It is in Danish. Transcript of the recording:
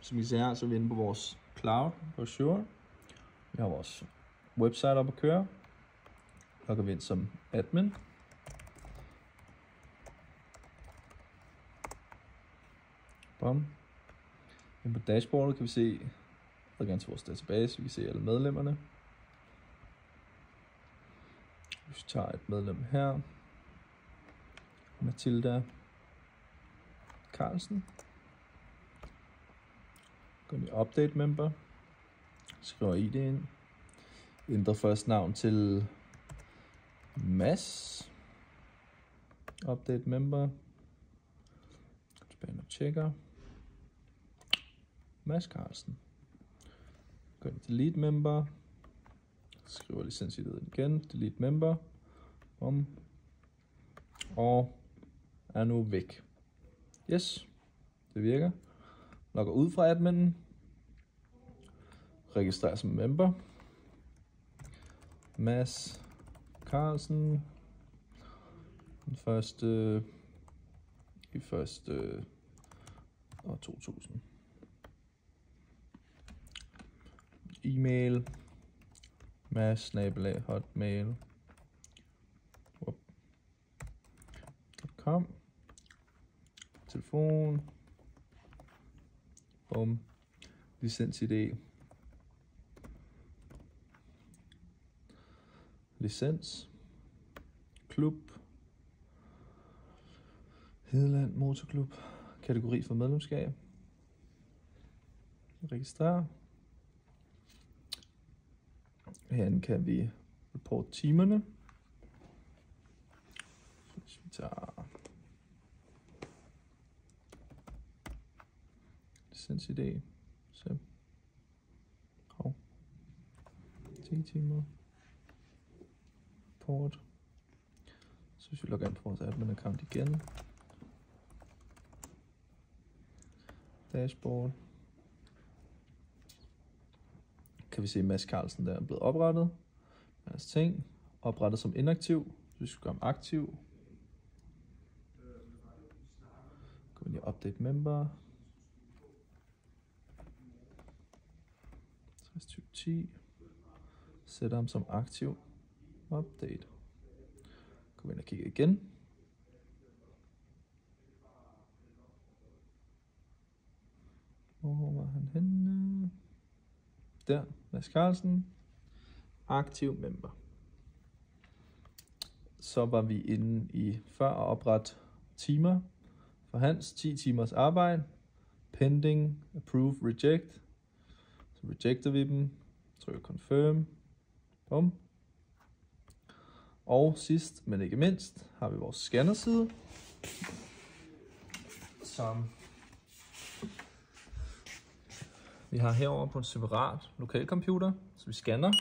Som I ser her, så er vi inde på vores cloud på Azure. Vi har vores website op at køre. Logger vi ind som admin. Bum. Inde på dashboardet kan vi se adgang til vores database. Vi kan se alle medlemmerne. Hvis vi tager et medlem her, Mathilda Carlsen, går ind i update member, skriver ID ind, ændrer først navn til Mads, update member, tilbage og tjekker, Mads Carlsen, går ind i delete member, skriver licens-ID igen, delete member, og er nu væk. Yes, det virker. Logger ud fra adminen, registrerer som member, Mads Carlsen, den første i første år 2000. E-mail mads@hotmail.com. Telefon. Bum. Licens-ID. Licens. Klub. Hedeland Motorklub. Kategori for medlemskab. Registrer. Herinde kan vi report timerne. Hvis vi tager licens-ID, så 10 timer. Report. Så hvis vi logger ind på vores admin account igen. Dashboard. Kan vi se, at Mads Carlsen der er blevet oprettet. Mads ting. Oprettet som inaktiv. Så vi skal gøre ham aktiv. Gå ind i update member. 6010. Sætter ham som aktiv. Update. Gå ind og kigge igen. Hvor var han henne? Der, Mads Carlsen, aktiv member. Så var vi inde i før at oprette timer for hans 10 timers arbejde. Pending, approve, reject. Så rejecter vi dem, trykker confirm. Bum. Og sidst, men ikke mindst, har vi vores scannerside, som vi har herover på en separat lokalcomputer, så vi scanner